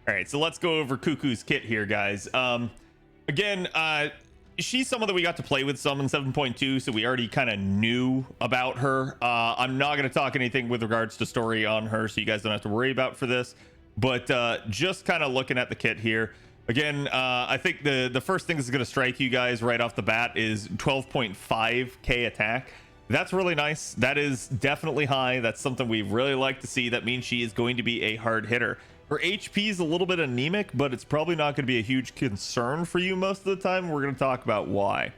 All right, so let's go over Kuku's kit here, guys. Again, she's someone that we got to play with some in 7.2, so we already kind of knew about her. I'm not going to talk anything with regards to story on her, so you guys don't have to worry about for this. But just kind of looking at the kit here. Again, I think the first thing that's going to strike you guys right off the bat is 12.5k attack. That's really nice. That is definitely high. That's something we really like to see. That means she is going to be a hard hitter. Her HP is a little bit anemic, but it's probably not going to be a huge concern for you most of the time. We're going to talk about why.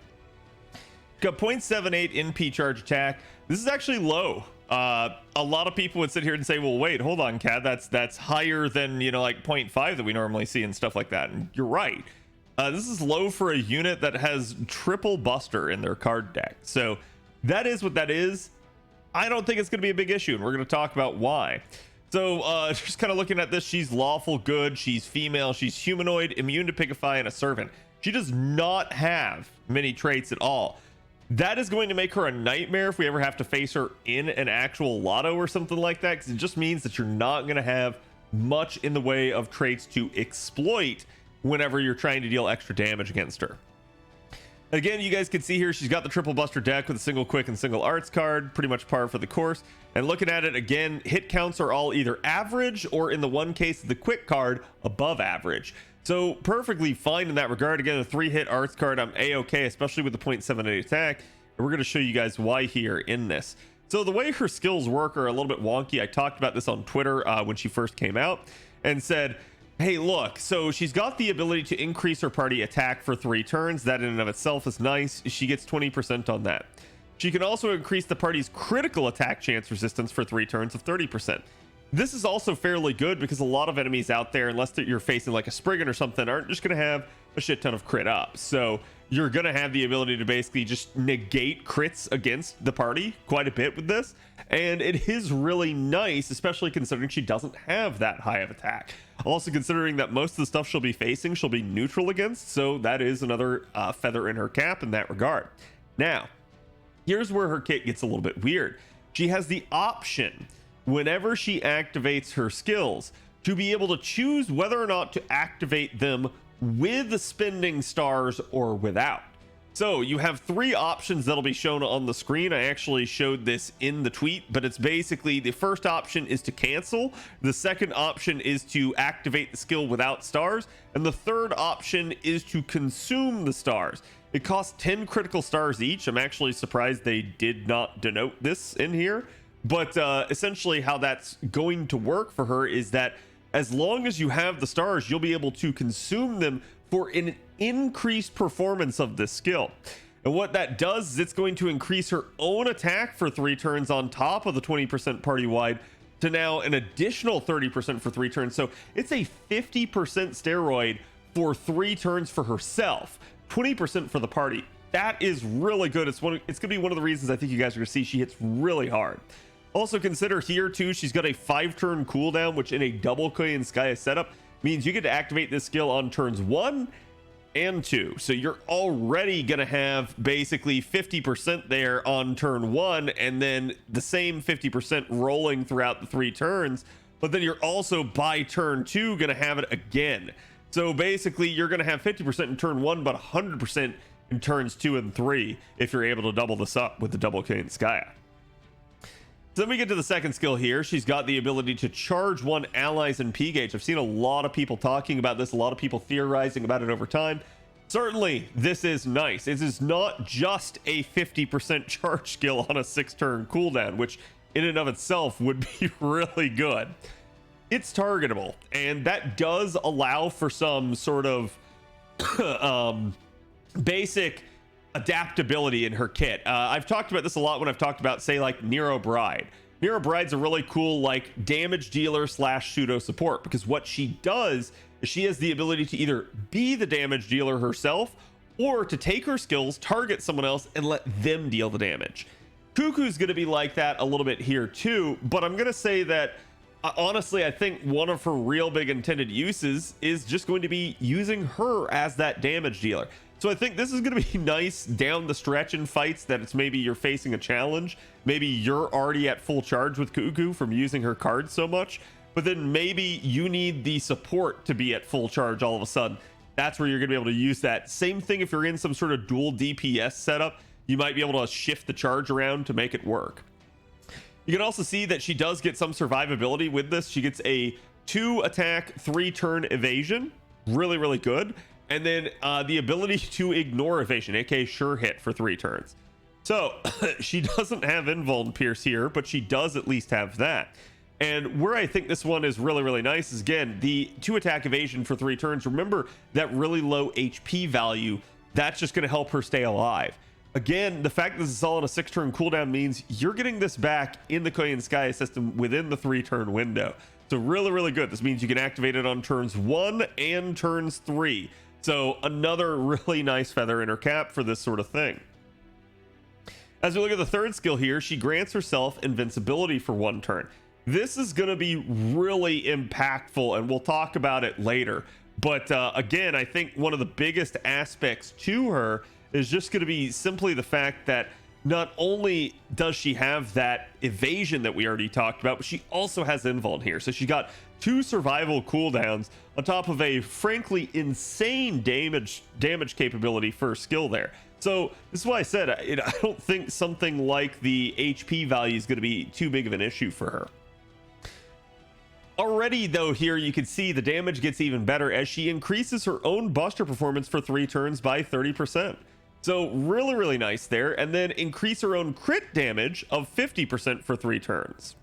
Got 0.78 NP charge attack. This is actually low. A lot of people would sit here and say, well, wait, hold on, Cad, that's higher than, you know, like 0.5 that we normally see and stuff like that. And you're right. This is low for a unit that has triple buster in their card deck. So that is what that is. I don't think it's going to be a big issue, and we're going to talk about why. So just kind of looking at this, she's lawful good, she's female, she's humanoid, immune to Pigify, and a servant. She does not have many traits at all. That is going to make her a nightmare if we ever have to face her in an actual lotto or something like that, because it just means that you're not going to have much in the way of traits to exploit whenever you're trying to deal extra damage against her. Again, you guys can see here, she's got the triple buster deck with a single quick and single arts card, pretty much par for the course. And looking at it again, hit counts are all either average or, in the one case, the quick card, above average. So perfectly fine in that regard. Again, a 3-hit arts card, I'm a-okay, especially with the 0.78 attack. And we're going to show you guys why here in this. So the way her skills work are a little bit wonky. I talked about this on Twitter when she first came out and said, hey, look, so she's got the ability to increase her party attack for 3 turns. That in and of itself is nice. She gets 20% on that. She can also increase the party's critical attack chance resistance for 3 turns of 30%. This is also fairly good because a lot of enemies out there, unless you're facing like a Spriggan or something, aren't just going to have a shit ton of crit up. So you're going to have the ability to basically just negate crits against the party quite a bit with this. And it is really nice, especially considering she doesn't have that high of attack. Also considering that most of the stuff she'll be facing, she'll be neutral against. So that is another feather in her cap in that regard. Now, here's where her kit gets a little bit weird. She has the option, whenever she activates her skills, to be able to choose whether or not to activate them with spending stars or without. So you have 3 options that'll be shown on the screen. I actually showed this in the tweet, but it's basically the first option is to cancel, the second option is to activate the skill without stars, and the third option is to consume the stars. It costs 10 critical stars each. I'm actually surprised they did not denote this in here, but essentially how that's going to work for her is that as long as you have the stars, you'll be able to consume them for an increased performance of this skill. And what that does is it's going to increase her own attack for 3 turns on top of the 20% party wide to now an additional 30% for 3 turns. So it's a 50% steroid for 3 turns for herself, 20% for the party. That is really good. It's going to be one of the reasons I think you guys are going to see she hits really hard. Also consider here too, she's got a 5-turn cooldown, which in a double Korean Skya setup means you get to activate this skill on turns 1 and 2. So you're already going to have basically 50% there on turn 1, and then the same 50% rolling throughout the 3 turns. But then you're also by turn 2 going to have it again. So basically you're going to have 50% in turn 1, but 100% in turns 2 and 3 if you're able to double this up with the double Korean Skya. So then we get to the second skill here. She's got the ability to charge 1 allies in P gauge. I've seen a lot of people talking about this, a lot of people theorizing about it over time. Certainly, this is nice. This is not just a 50% charge skill on a 6-turn cooldown, which in and of itself would be really good. It's targetable, and that does allow for some sort of basic adaptability in her kit. I've talked about this a lot when I've talked about, say, like Nero Bride. Nero Bride's a really cool like damage dealer / pseudo support, because what she does is she has the ability to either be the damage dealer herself or to take her skills, target someone else, and let them deal the damage. Kuku's going to be like that a little bit here too, but I'm going to say that honestly, I think one of her real big intended uses is just going to be using her as that damage dealer. So I think this is going to be nice down the stretch in fights that it's maybe you're facing a challenge. Maybe you're already at full charge with Kuku from using her cards so much. but then maybe you need the support to be at full charge all of a sudden. That's where you're going to be able to use that. Same thing if you're in some sort of dual DPS setup, you might be able to shift the charge around to make it work. You can also see that she does get some survivability with this. She gets a 2 attack, 3 turn evasion. Really, really good. And then the ability to ignore evasion, aka sure hit for 3 turns. So she doesn't have invuln pierce here, but she does at least have that. And where I think this one is really, really nice is, again, the 2 attack evasion for 3 turns. Remember that really low HP value, that's just going to help her stay alive. Again, the fact that this is all on a 6-turn cooldown means you're getting this back in the Koyanskaya system within the 3-turn window. So really, really good. This means you can activate it on turns 1 and turns 3. So another really nice feather in her cap for this sort of thing. As we look at the third skill here, she grants herself invincibility for 1 turn. This is going to be really impactful, and we'll talk about it later. But again, I think one of the biggest aspects to her is just going to be simply the fact that not only does she have that evasion that we already talked about, but she also has invuln here. So she got 2 survival cooldowns on top of a frankly insane damage capability for a skill there. So this is why I said I don't think something like the HP value is going to be too big of an issue for her. Already though, here you can see the damage gets even better as she increases her own buster performance for 3 turns by 30%. So really, really nice there. And then increase her own crit damage of 50% for 3 turns.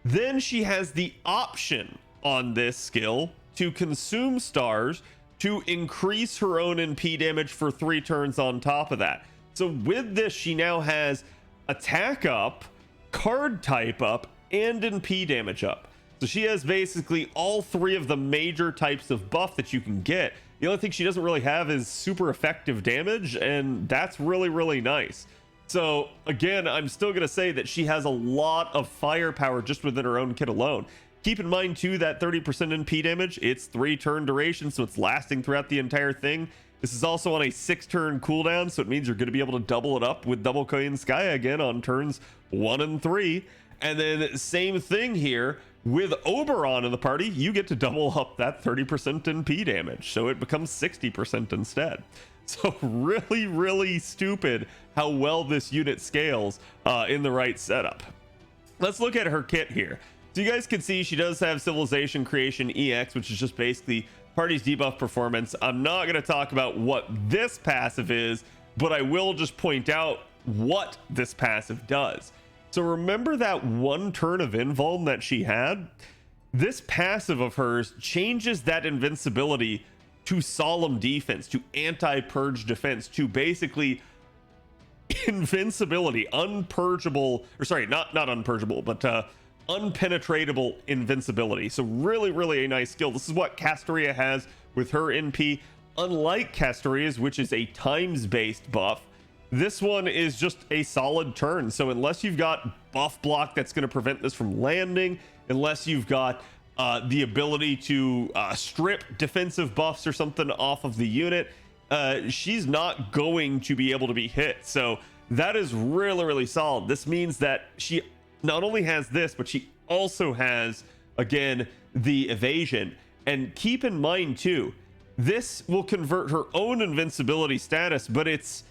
Then she has the option on this skill to consume stars to increase her own NP damage for 3 turns on top of that. So with this, she now has attack up, card type up, and NP damage up. So she has basically all 3 of the major types of buff that you can get. The only thing she doesn't really have is super effective damage, and that's really, really nice. So again, I'm still going to say that she has a lot of firepower just within her own kit alone. Keep in mind too that 30% NP damage, it's 3 turn duration, so it's lasting throughout the entire thing. This is also on a 6-turn cooldown, so it means you're going to be able to double it up with double Koyanskaya again on turns 1 and 3. And then same thing here with Oberon in the party, you get to double up that 30% NP damage, so it becomes 60% instead. So really, really stupid how well this unit scales in the right setup. Let's look at her kit here. So you guys can see she does have Civilization Creation EX, which is just basically party's debuff performance. I'm not going to talk about what this passive is, but I will just point out what this passive does. So remember that 1 turn of invuln that she had? This passive of hers changes that invincibility to solemn defense, to anti-purge defense, to basically invincibility, unpurgeable, or sorry, not unpurgeable, but unpenetratable invincibility. So really, really a nice skill. This is what Castoria has with her NP. Unlike Castoria's, which is a times-based buff, this one is just a solid turn. So unless you've got buff block that's going to prevent this from landing, unless you've got the ability to strip defensive buffs or something off of the unit, she's not going to be able to be hit. So that is really, really solid. This means that she not only has this, but she also has, again, the evasion. And keep in mind too, this will convert her own invincibility status, but it's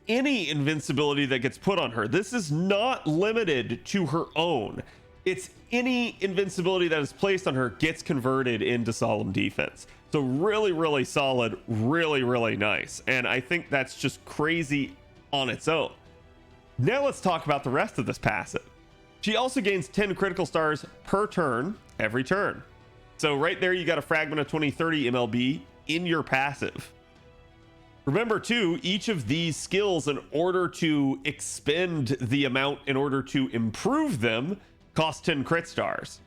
any invincibility that gets put on her. This is not limited to her own. It's any invincibility that is placed on her gets converted into solemn defense. So really, really solid, really, really nice. And I think that's just crazy on its own. Now let's talk about the rest of this passive. She also gains 10 critical stars per turn, every turn. So right there, you got a fragment of 2030 MLB in your passive. Remember too, each of these skills, in order to expend the amount in order to improve them, cost 10 crit stars.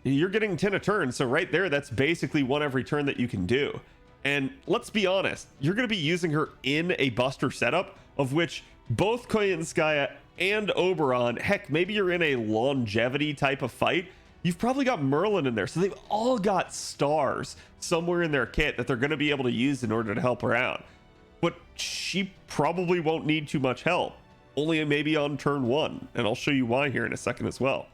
You're getting 10 a turn, so right there, that's basically 1 every turn that you can do. And let's be honest, you're going to be using her in a buster setup, of which both Koyanskaya and Oberon, heck, maybe you're in a longevity type of fight, you've probably got Merlin in there. So they've all got stars somewhere in their kit that they're going to be able to use in order to help her out. But she probably won't need too much help, only maybe on turn 1. And I'll show you why here in a second as well.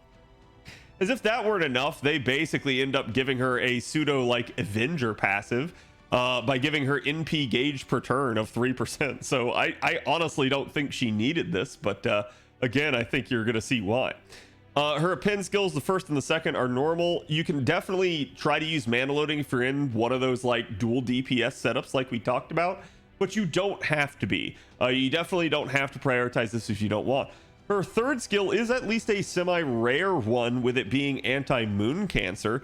As if that weren't enough, they basically end up giving her a pseudo like Avenger passive by giving her NP gauge per turn of 3%. So I honestly don't think she needed this, but again, I think you're gonna see why. Her append skills, the first and the second, are normal. You can definitely try to use mana loading if you're in one of those like dual DPS setups like we talked about, but you don't have to be. You definitely don't have to prioritize this if you don't want. Her third skill is at least a semi-rare one, with it being anti-moon cancer.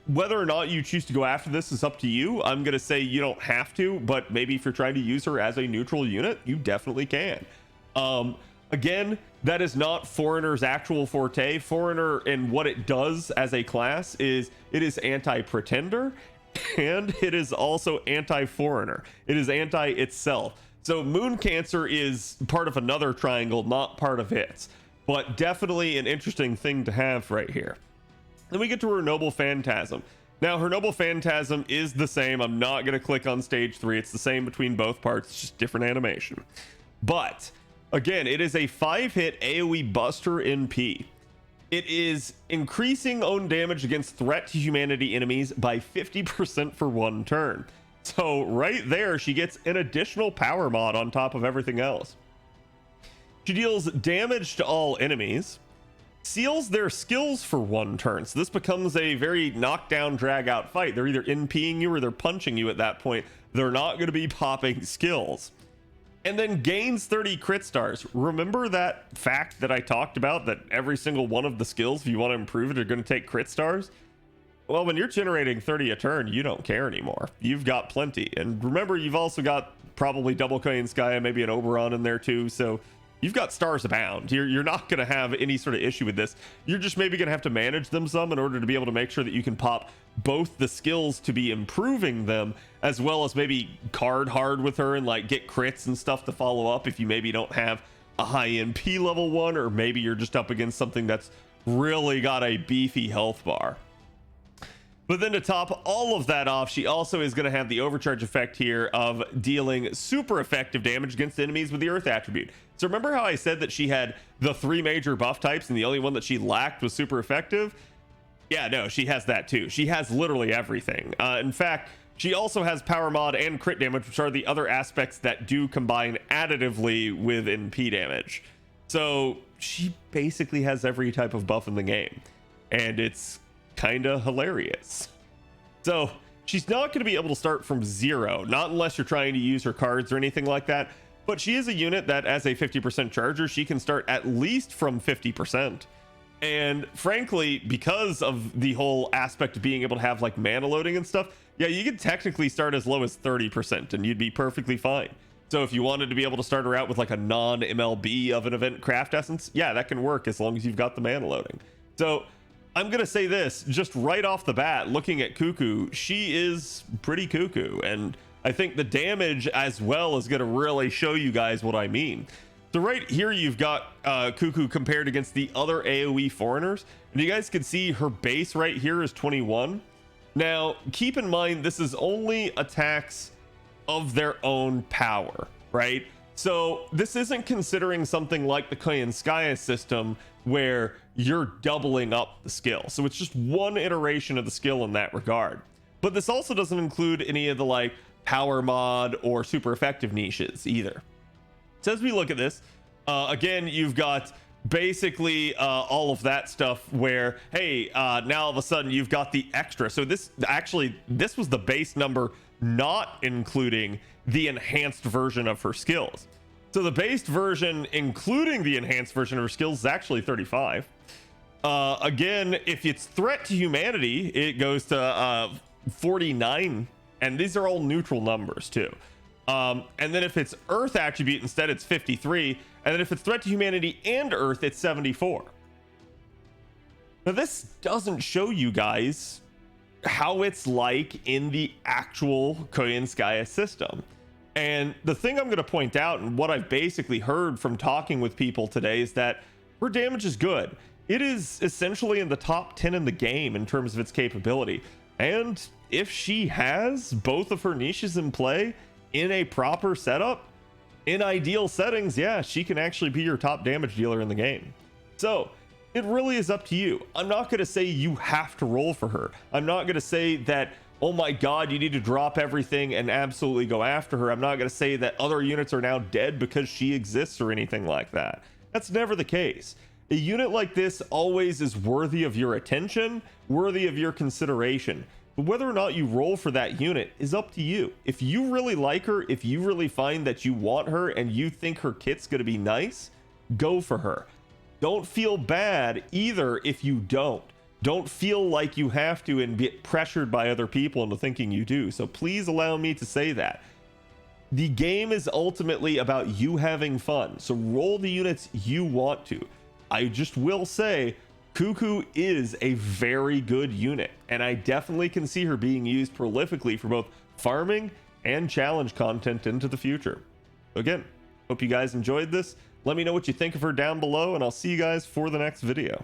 Whether or not you choose to go after this is up to you. I'm gonna say you don't have to, but maybe if you're trying to use her as a neutral unit, you definitely can. Again, that is not Foreigner's actual forte. Foreigner and what it does as a class is it is anti-pretender, and it is also anti-foreigner. It is anti itself. So moon cancer is part of another triangle, not part of its, but definitely an interesting thing to have right here. Then we get to Renoble Phantasm. Now, Renoble Phantasm is the same. I'm not going to click on stage 3. It's the same between both parts. It's just different animation. But again, it is a 5-hit AoE buster NP. It is increasing own damage against threat to humanity enemies by 50% for 1 turn. So right there, she gets an additional power mod on top of everything else. She deals damage to all enemies, seals their skills for 1 turn. So this becomes a very knockdown, drag out fight. They're either NPing you or they're punching you at that point. They're not going to be popping skills. And then gains 30 crit stars. Remember that fact that I talked about, that every single one of the skills, if you want to improve it, are going to take crit stars? Well, when you're generating 30 a turn, you don't care anymore. You've got plenty. And remember, you've also got probably double Skya, maybe an Oberon in there too. So you've got stars abound. You're not going to have any sort of issue with this. You're just maybe going to have to manage them some in order to be able to make sure that you can pop both the skills to be improving them, as well as maybe card hard with her and like get crits and stuff to follow up if you maybe don't have a high NP level one, or maybe you're just up against something that's really got a beefy health bar. But then to top all of that off, she also is going to have the overcharge effect here of dealing super effective damage against enemies with the earth attribute. So remember how I said that she had the 3 major buff types and the only one that she lacked was super effective? Yeah, no, she has that too. She has literally everything. In fact, she also has power mod and crit damage, which are the other aspects that do combine additively with NP damage. So she basically has every type of buff in the game, and it's kind of hilarious. So she's not going to be able to start from 0, not unless you're trying to use her cards or anything like that, but she is a unit that as a 50% charger, she can start at least from 50%. And frankly, because of the whole aspect of being able to have like mana loading and stuff, yeah, you could technically start as low as 30% and you'd be perfectly fine. So if you wanted to be able to start her out with like a non-MLB of an event craft essence, yeah, that can work as long as you've got the mana loading. So I'm going to say this just right off the bat, looking at Kuku, she is pretty cuckoo. And I think the damage as well is going to really show you guys what I mean. So right here, you've got Kuku compared against the other AoE foreigners. And you guys can see her base right here is 21. Now, keep in mind, this is only attacks of their own power, right? So this isn't considering something like the Skya system where you're doubling up the skill. So it's just one iteration of the skill in that regard. But this also doesn't include any of the like power mod or super effective niches either. So as we look at this, again, you've got basically all of that stuff where, hey, now all of a sudden you've got the extra. So this was the base number, not including the enhanced version of her skills. So the base version, including the enhanced version of her skills, is actually 35. Again, if it's threat to humanity, it goes to 49. And these are all neutral numbers too. And then if it's earth attribute instead, it's 53. And then if it's threat to humanity and earth, it's 74. Now this doesn't show you guys how it's like in the actual Skya system. And the thing I'm going to point out, and what I've basically heard from talking with people today, is that her damage is good. It is essentially in the top 10 in the game in terms of its capability. And if she has both of her niches in play in a proper setup, in ideal settings, yeah, she can actually be your top damage dealer in the game. So It really is up to you. I'm not going to say you have to roll for her. I'm not going to say that, oh my god, you need to drop everything and absolutely go after her. I'm not going to say that other units are now dead because she exists or anything like that. That's never the case. A unit like this always is worthy of your attention, worthy of your consideration. But whether or not you roll for that unit is up to you. If you really like her, if you really find that you want her and you think her kit's going to be nice, go for her. Don't feel bad either if you don't. Don't feel like you have to and get pressured by other people into thinking you do. So please allow me to say that. The game is ultimately about you having fun. So roll the units you want to. I just will say Kuku is a very good unit, and I definitely can see her being used prolifically for both farming and challenge content into the future. Again, hope you guys enjoyed this. Let me know what you think of her down below, and I'll see you guys for the next video.